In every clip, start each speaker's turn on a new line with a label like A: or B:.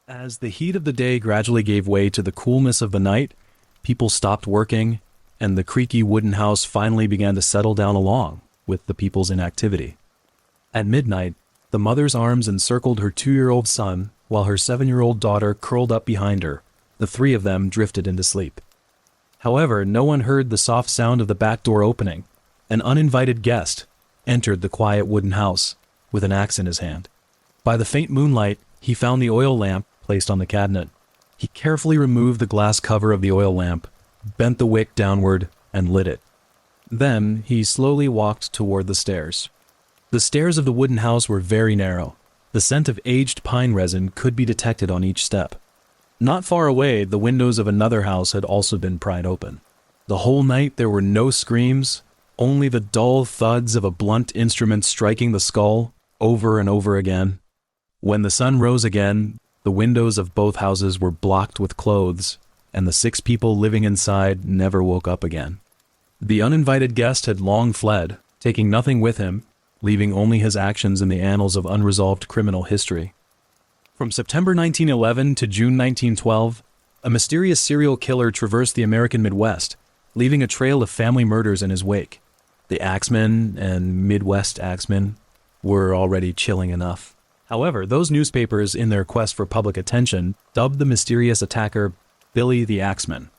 A: As the heat of the day gradually gave way to the coolness of the night, people stopped working, and the creaky wooden house finally began to settle down along with the people's inactivity. At midnight, the mother's arms encircled her 2-year-old son, while her 7-year-old daughter curled up behind her. The three of them drifted into sleep. However, no one heard the soft sound of the back door opening. An uninvited guest entered the quiet wooden house with an axe in his hand. By the faint moonlight, he found the oil lamp placed on the cabinet. He carefully removed the glass cover of the oil lamp, bent the wick downward, and lit it. Then he slowly walked toward the stairs. The stairs of the wooden house were very narrow. The scent of aged pine resin could be detected on each step. Not far away, the windows of another house had also been pried open. The whole night there were no screams, only the dull thuds of a blunt instrument striking the skull over and over again. When the sun rose again, the windows of both houses were blocked with clothes, and the 6 people living inside never woke up again. The uninvited guest had long fled, taking nothing with him, leaving only his actions in the annals of unresolved criminal history. From September 1911 to June 1912, a mysterious serial killer traversed the American Midwest, leaving a trail of family murders in his wake. The Axeman and Midwest Axeman were already chilling enough. However, those newspapers, in their quest for public attention, dubbed the mysterious attacker Billy the Axeman.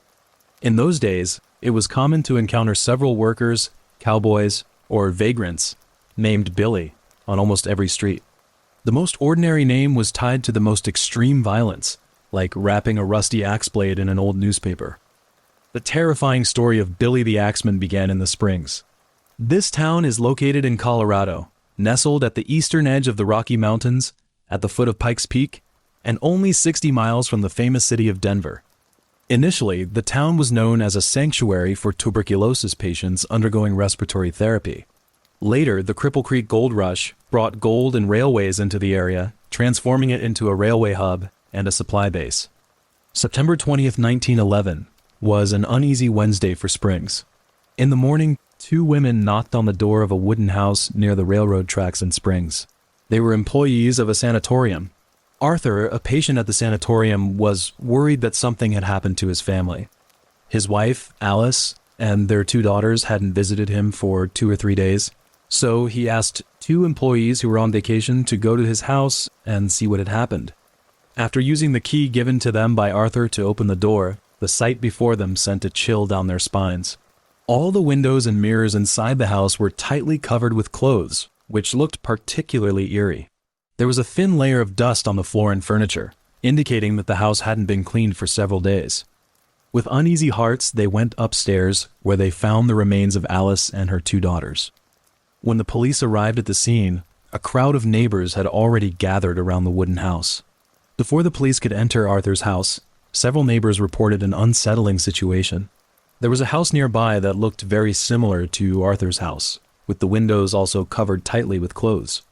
A: In those days, it was common to encounter several workers, cowboys, or vagrants named Billy on almost every street. The most ordinary name was tied to the most extreme violence, like wrapping a rusty axe blade in an old newspaper. The terrifying story of Billy the Axeman began in the Springs. This town is located in Colorado, nestled at the eastern edge of the Rocky Mountains, at the foot of Pikes Peak, and only 60 miles from the famous city of Denver. Initially, the town was known as a sanctuary for tuberculosis patients undergoing respiratory therapy. Later, the Cripple Creek Gold Rush brought gold and railways into the area, transforming it into a railway hub and a supply base. September 20th, 1911, was an uneasy Wednesday for Springs. In the morning, 2 women knocked on the door of a wooden house near the railroad tracks in Springs. They were employees of a sanatorium. Arthur, a patient at the sanatorium, was worried that something had happened to his family. His wife, Alice, and their 2 daughters hadn't visited him for 2 or 3 days. So he asked 2 employees who were on vacation to go to his house and see what had happened. After using the key given to them by Arthur to open the door, the sight before them sent a chill down their spines. All the windows and mirrors inside the house were tightly covered with clothes, which looked particularly eerie. There was a thin layer of dust on the floor and furniture, indicating that the house hadn't been cleaned for several days. With uneasy hearts, they went upstairs, where they found the remains of Alice and her 2 daughters. When the police arrived at the scene, a crowd of neighbors had already gathered around the wooden house. Before the police could enter Arthur's house, several neighbors reported an unsettling situation. There was a house nearby that looked very similar to Arthur's house, with the windows also covered tightly with clothes.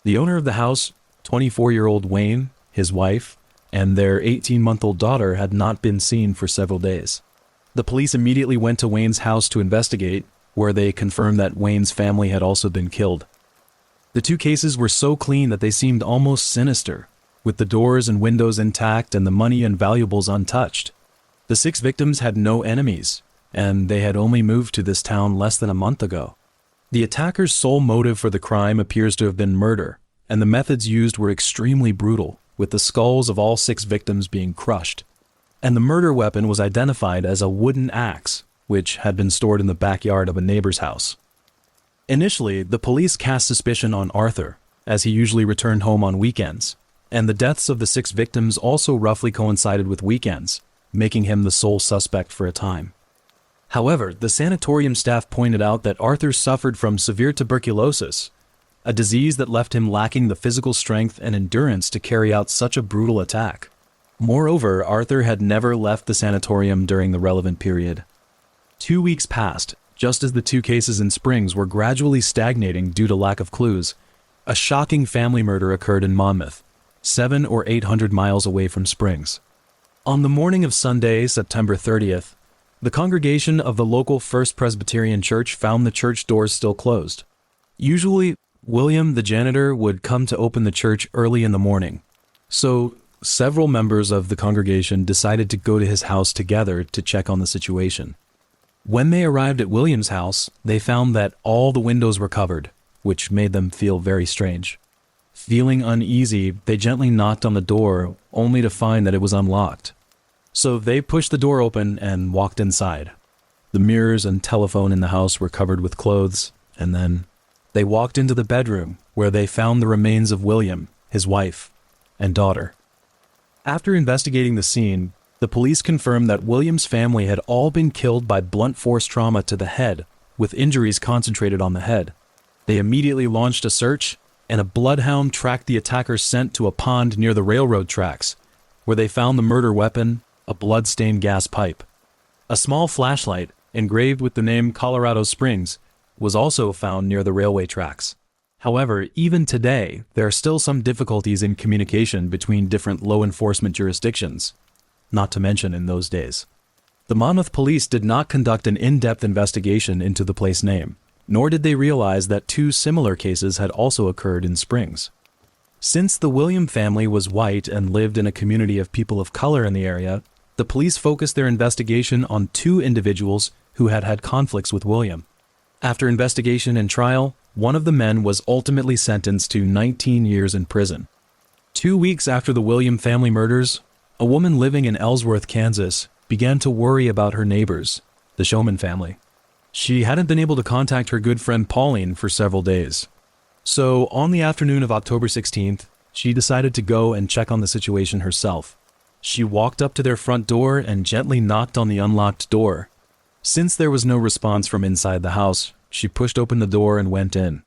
A: The owner of the house, 24-year-old Wayne, his wife, and their 18-month-old daughter had not been seen for several days. The police immediately went to Wayne's house to investigate, where they confirmed that Wayne's family had also been killed. The 2 cases were so clean that they seemed almost sinister, with the doors and windows intact and the money and valuables untouched. The 6 victims had no enemies, and they had only moved to this town less than a month ago. The attacker's sole motive for the crime appears to have been murder, and the methods used were extremely brutal, with the skulls of all 6 victims being crushed. And the murder weapon was identified as a wooden axe, which had been stored in the backyard of a neighbor's house. Initially, the police cast suspicion on Arthur, as he usually returned home on weekends, and the deaths of the 6 victims also roughly coincided with weekends, making him the sole suspect for a time. However, the sanatorium staff pointed out that Arthur suffered from severe tuberculosis, a disease that left him lacking the physical strength and endurance to carry out such a brutal attack. Moreover, Arthur had never left the sanatorium during the relevant period. 2 weeks passed, just as the 2 cases in Springs were gradually stagnating due to lack of clues. A shocking family murder occurred in Monmouth, 700 or 800 miles away from Springs. On the morning of Sunday, September 30th, the congregation of the local First Presbyterian Church found the church doors still closed. Usually, William, the janitor, would come to open the church early in the morning. So, several members of the congregation decided to go to his house together to check on the situation. When they arrived at William's house, they found that all the windows were covered, which made them feel very strange. Feeling uneasy, they gently knocked on the door, only to find that it was unlocked. So they pushed the door open and walked inside. The mirrors and telephone in the house were covered with clothes, and then they walked into the bedroom where they found the remains of William, his wife, and daughter. After investigating the scene, the police confirmed that William's family had all been killed by blunt force trauma to the head, with injuries concentrated on the head. They immediately launched a search, and a bloodhound tracked the attackers sent to a pond near the railroad tracks, where they found the murder weapon, a blood-stained gas pipe. A small flashlight, engraved with the name Colorado Springs, was also found near the railway tracks. However, even today, there are still some difficulties in communication between different law enforcement jurisdictions, not to mention in those days. The Monmouth police did not conduct an in-depth investigation into the place name, nor did they realize that two similar cases had also occurred in Springs. Since the William family was white and lived in a community of people of color in the area, the police focused their investigation on two individuals who had had conflicts with William. After investigation and trial, one of the men was ultimately sentenced to 19 years in prison. 2 weeks after the William family murders, a woman living in Ellsworth, Kansas, began to worry about her neighbors, the Showman family. She hadn't been able to contact her good friend Pauline for several days. So, on the afternoon of October 16th, she decided to go and check on the situation herself. She walked up to their front door and gently knocked on the unlocked door. Since there was no response from inside the house, she pushed open the door and went in.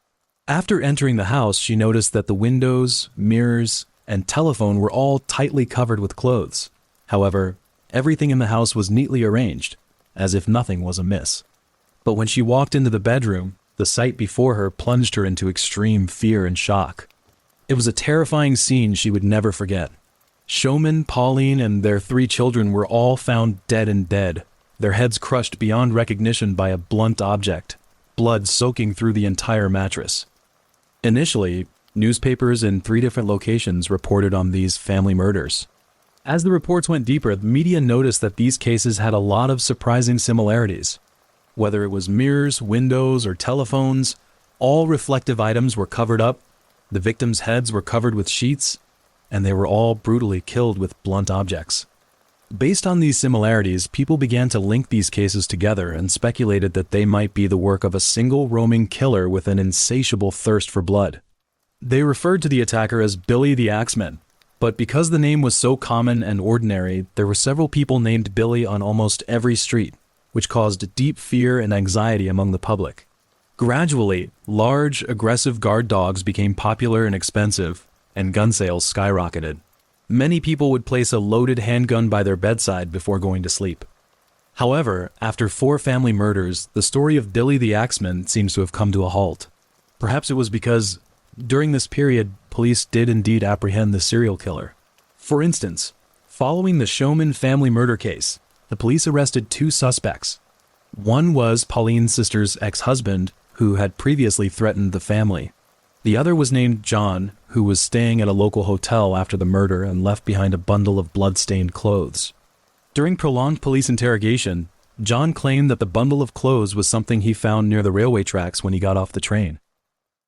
A: After entering the house, she noticed that the windows, mirrors, and telephone were all tightly covered with clothes. However, everything in the house was neatly arranged, as if nothing was amiss. But when she walked into the bedroom, the sight before her plunged her into extreme fear and shock. It was a terrifying scene she would never forget. Showman, Pauline, and their 3 children were all found dead in bed, their heads crushed beyond recognition by a blunt object, blood soaking through the entire mattress. Initially, newspapers in 3 different locations reported on these family murders. As the reports went deeper, the media noticed that these cases had a lot of surprising similarities. Whether it was mirrors, windows, or telephones, all reflective items were covered up, the victims' heads were covered with sheets, and they were all brutally killed with blunt objects. Based on these similarities, people began to link these cases together and speculated that they might be the work of a single roaming killer with an insatiable thirst for blood. They referred to the attacker as Billy the Axeman, but because the name was so common and ordinary, there were several people named Billy on almost every street, which caused deep fear and anxiety among the public. Gradually, large, aggressive guard dogs became popular and expensive, and gun sales skyrocketed. Many people would place a loaded handgun by their bedside before going to sleep. However, after 4 family murders, the story of Billy the Axeman seems to have come to a halt. Perhaps it was because, during this period, police did indeed apprehend the serial killer. For instance, following the Showman family murder case, the police arrested 2 suspects. One was Pauline's sister's ex-husband, who had previously threatened the family. The other was named John, who was staying at a local hotel after the murder and left behind a bundle of blood-stained clothes. During prolonged police interrogation, John claimed that the bundle of clothes was something he found near the railway tracks when he got off the train.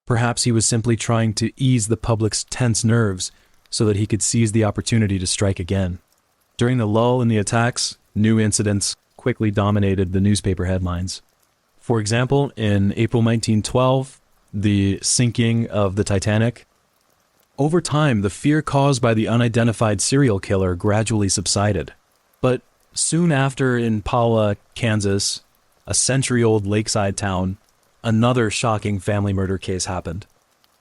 A: Perhaps he was simply trying to ease the public's tense nerves so that he could seize the opportunity to strike again. During the lull in the attacks, new incidents quickly dominated the newspaper headlines. For example, in April 1912, the sinking of the Titanic. Over time, the fear caused by the unidentified serial killer gradually subsided. But soon after, in Paula, Kansas, a century-old lakeside town, another shocking family murder case happened.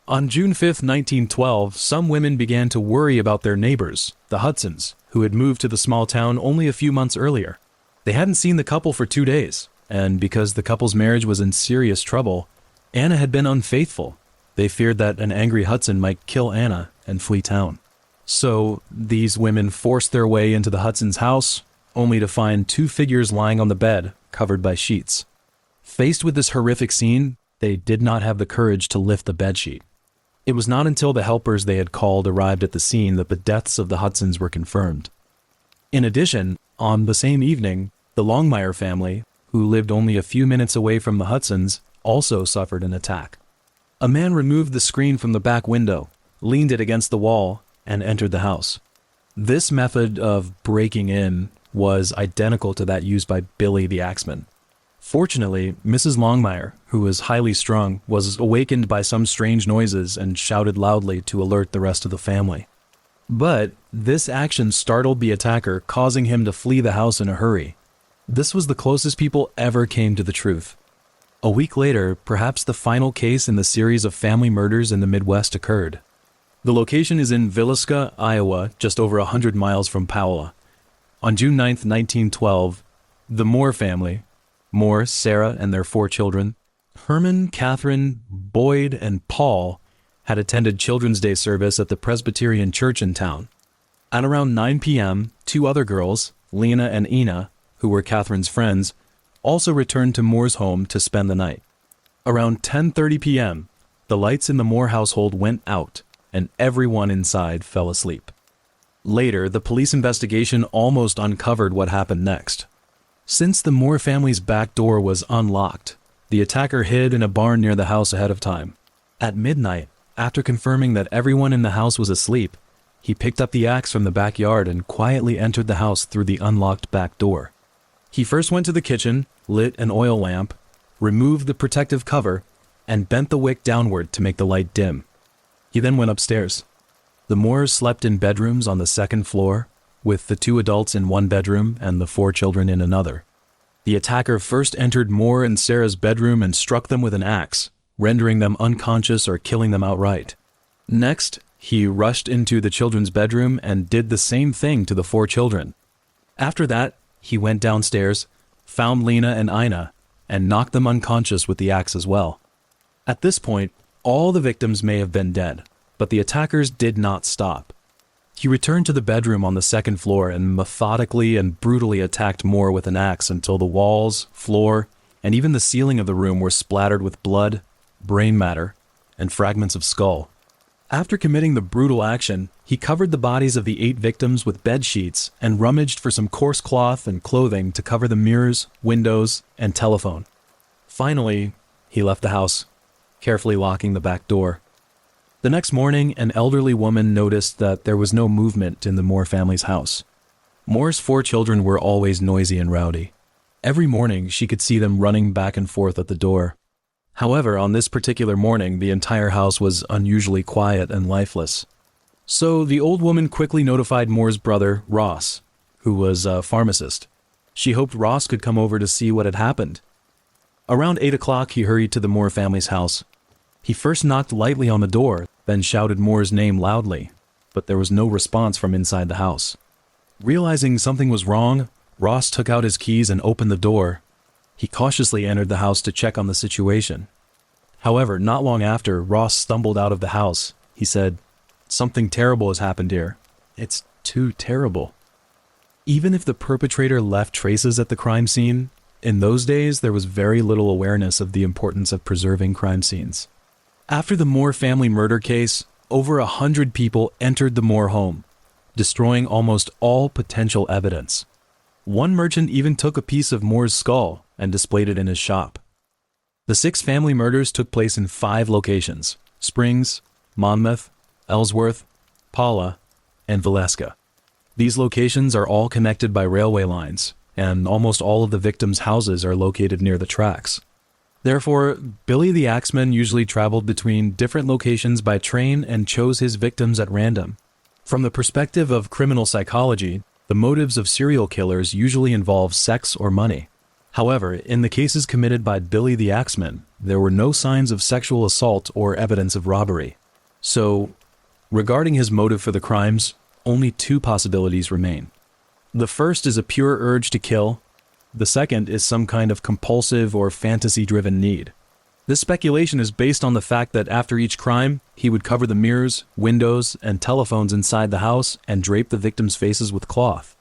A: On June 5, 1912, some women began to worry about their neighbors, the Hudsons, who had moved to the small town only a few months earlier. They hadn't seen the couple for 2 days, and because the couple's marriage was in serious trouble, Anna had been unfaithful. They feared that an angry Hudson might kill Anna and flee town. So these women forced their way into the Hudson's house, only to find 2 figures lying on the bed, covered by sheets. Faced with this horrific scene, they did not have the courage to lift the bedsheet. It was not until the helpers they had called arrived at the scene that the deaths of the Hudsons were confirmed. In addition, on the same evening, the Longmire family, who lived only a few minutes away from the Hudsons, also suffered an attack. A man removed the screen from the back window, leaned it against the wall, and entered the house. This method of breaking in was identical to that used by Billy the Axeman. Fortunately, Mrs. Longmire, who was highly strung, was awakened by some strange noises and shouted loudly to alert the rest of the family. But this action startled the attacker, causing him to flee the house in a hurry. This was the closest people ever came to the truth. A week later, perhaps the final case in the series of family murders in the Midwest occurred. The location is in Villisca, Iowa, just over 100 miles from Paola. On June 9, 1912, the Moore family, Moore, Sarah, and their 4 children, Herman, Catherine, Boyd, and Paul, had attended Children's Day service at the Presbyterian church in town. At around 9 p.m., 2 other girls, Lena and Ina, who were Catherine's friends, also returned to Moore's home to spend the night. Around 10:30 p.m., the lights in the Moore household went out, and everyone inside fell asleep. Later, the police investigation almost uncovered what happened next. Since the Moore family's back door was unlocked, the attacker hid in a barn near the house ahead of time. At midnight, after confirming that everyone in the house was asleep, he picked up the axe from the backyard and quietly entered the house through the unlocked back door. He first went to the kitchen, lit an oil lamp, removed the protective cover, and bent the wick downward to make the light dim. He then went upstairs. The Moores slept in bedrooms on the second floor, with the 2 adults in one bedroom and the 4 children in another. The attacker first entered Moore and Sarah's bedroom and struck them with an axe, rendering them unconscious or killing them outright. Next, he rushed into the children's bedroom and did the same thing to the 4 children. After that, he went downstairs, found Lena and Ina, and knocked them unconscious with the axe as well. At this point, all the victims may have been dead, but the attackers did not stop. He returned to the bedroom on the second floor and methodically and brutally attacked Moore with an axe until the walls, floor, and even the ceiling of the room were splattered with blood, brain matter, and fragments of skull. After committing the brutal action, he covered the bodies of the 8 victims with bed sheets and rummaged for some coarse cloth and clothing to cover the mirrors, windows, and telephone. Finally, he left the house, carefully locking the back door. The next morning, an elderly woman noticed that there was no movement in the Moore family's house. Moore's 4 children were always noisy and rowdy. Every morning, she could see them running back and forth at the door. However, on this particular morning, the entire house was unusually quiet and lifeless. So the old woman quickly notified Moore's brother, Ross, who was a pharmacist. She hoped Ross could come over to see what had happened. Around 8 o'clock, he hurried to the Moore family's house. He first knocked lightly on the door, then shouted Moore's name loudly, but there was no response from inside the house. Realizing something was wrong, Ross took out his keys and opened the door. He cautiously entered the house to check on the situation. However, not long after, Ross stumbled out of the house. He said, "Something terrible has happened here. It's too terrible." Even if the perpetrator left traces at the crime scene, in those days there was very little awareness of the importance of preserving crime scenes. After the Moore family murder case, over 100 people entered the Moore home, destroying almost all potential evidence. One merchant even took a piece of Moore's skull and displayed it in his shop. The 6 family murders took place in 5 locations: Springs, Monmouth, Ellsworth, Paula, and Villisca. These locations are all connected by railway lines, and almost all of the victims' houses are located near the tracks. Therefore, Billy the Axeman usually traveled between different locations by train and chose his victims at random. From the perspective of criminal psychology, the motives of serial killers usually involve sex or money. However, in the cases committed by Billy the Axeman, there were no signs of sexual assault or evidence of robbery. So, regarding his motive for the crimes, only 2 possibilities remain. The first is a pure urge to kill. The second is some kind of compulsive or fantasy-driven need. This speculation is based on the fact that after each crime, he would cover the mirrors, windows, and telephones inside the house and drape the victims' faces with cloth.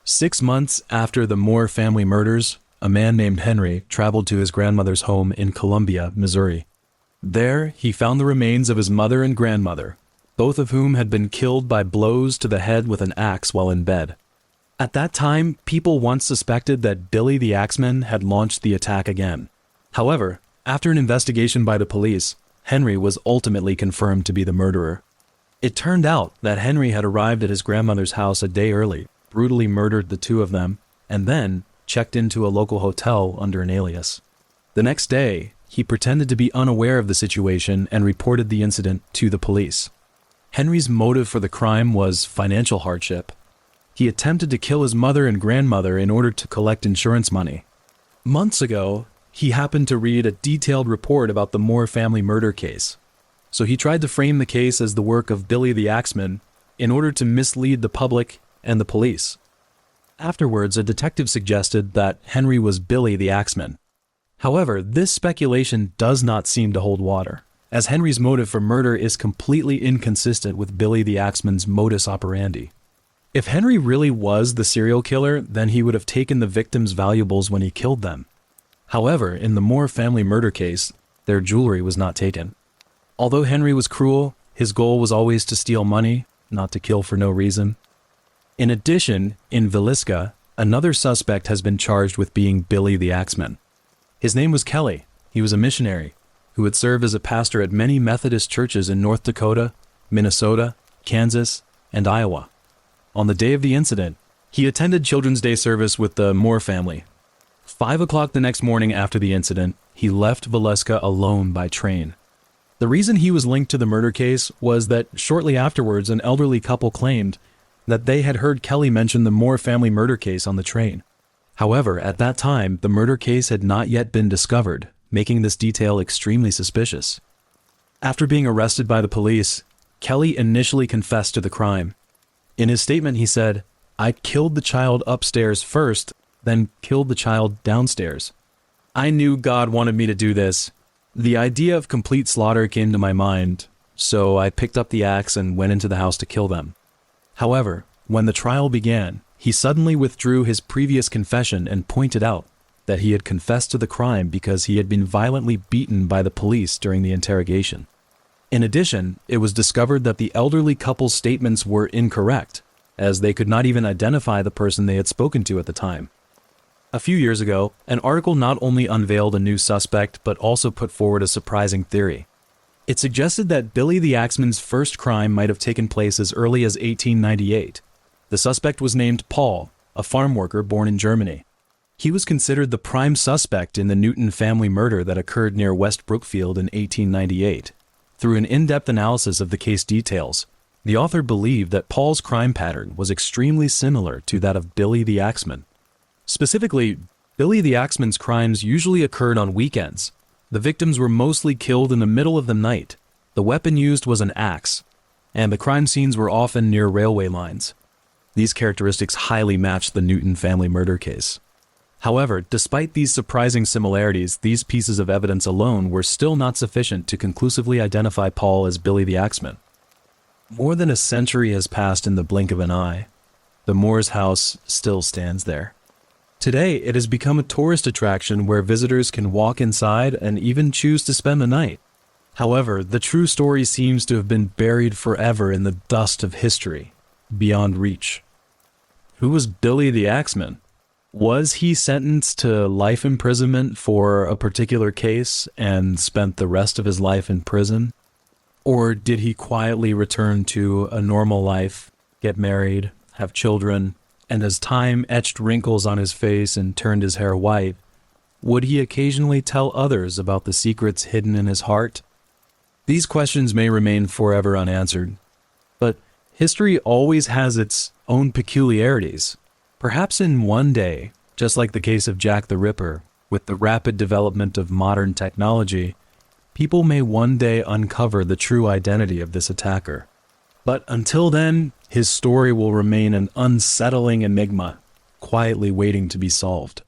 A: 6 months after the Moore family murders, a man named Henry traveled to his grandmother's home in Columbia, Missouri. There, he found the remains of his mother and grandmother, both of whom had been killed by blows to the head with an axe while in bed. At that time, people once suspected that Billy the Axeman had launched the attack again. However, after an investigation by the police, Henry was ultimately confirmed to be the murderer. It turned out that Henry had arrived at his grandmother's house a day early, brutally murdered the two of them, and then checked into a local hotel under an alias. The next day, he pretended to be unaware of the situation and reported the incident to the police. Henry's motive for the crime was financial hardship. He attempted to kill his mother and grandmother in order to collect insurance money. Months ago, he happened to read a detailed report about the Moore family murder case. So he tried to frame the case as the work of Billy the Axeman in order to mislead the public and the police. Afterwards, a detective suggested that Henry was Billy the Axeman. However, this speculation does not seem to hold water, as Henry's motive for murder is completely inconsistent with Billy the Axeman's modus operandi. If Henry really was the serial killer, then he would have taken the victims' valuables when he killed them. However, in the Moore family murder case, their jewelry was not taken. Although Henry was cruel, his goal was always to steal money, not to kill for no reason. In addition, in Villisca, another suspect has been charged with being Billy the Axeman. His name was Kelly. He was a missionary who had served as a pastor at many Methodist churches in North Dakota, Minnesota, Kansas, and Iowa. On the day of the incident, he attended Children's Day service with the Moore family. 5 o'clock the next morning after the incident, he left Villisca alone by train. The reason he was linked to the murder case was that shortly afterwards, an elderly couple claimed that they had heard Kelly mention the Moore family murder case on the train. However, at that time, the murder case had not yet been discovered, making this detail extremely suspicious. After being arrested by the police, Kelly initially confessed to the crime. In his statement, he said, "I killed the child upstairs first, then killed the child downstairs. I knew God wanted me to do this. The idea of complete slaughter came to my mind, so I picked up the axe and went into the house to kill them." However, when the trial began, he suddenly withdrew his previous confession and pointed out that he had confessed to the crime because he had been violently beaten by the police during the interrogation. In addition, it was discovered that the elderly couple's statements were incorrect, as they could not even identify the person they had spoken to at the time. A few years ago, an article not only unveiled a new suspect, but also put forward a surprising theory. It suggested that Billy the Axeman's first crime might have taken place as early as 1898. The suspect was named Paul, a farm worker born in Germany. He was considered the prime suspect in the Newton family murder that occurred near West Brookfield in 1898. Through an in-depth analysis of the case details, the author believed that Paul's crime pattern was extremely similar to that of Billy the Axeman. Specifically, Billy the Axeman's crimes usually occurred on weekends. The victims were mostly killed in the middle of the night. The weapon used was an axe, and the crime scenes were often near railway lines. These characteristics highly matched the Newton family murder case. However, despite these surprising similarities, these pieces of evidence alone were still not sufficient to conclusively identify Paul as Billy the Axeman. More than a century has passed in the blink of an eye. The Moore's house still stands there. Today, it has become a tourist attraction where visitors can walk inside and even choose to spend the night. However, the true story seems to have been buried forever in the dust of history, beyond reach. Who was Billy the Axeman? Was he sentenced to life imprisonment for a particular case and spent the rest of his life in prison? Or did he quietly return to a normal life, get married, have children, and as time etched wrinkles on his face and turned his hair white, would he occasionally tell others about the secrets hidden in his heart? These questions may remain forever unanswered, but history always has its own peculiarities. Perhaps in one day, just like the case of Jack the Ripper, with the rapid development of modern technology, people may one day uncover the true identity of this attacker. But until then, his story will remain an unsettling enigma, quietly waiting to be solved.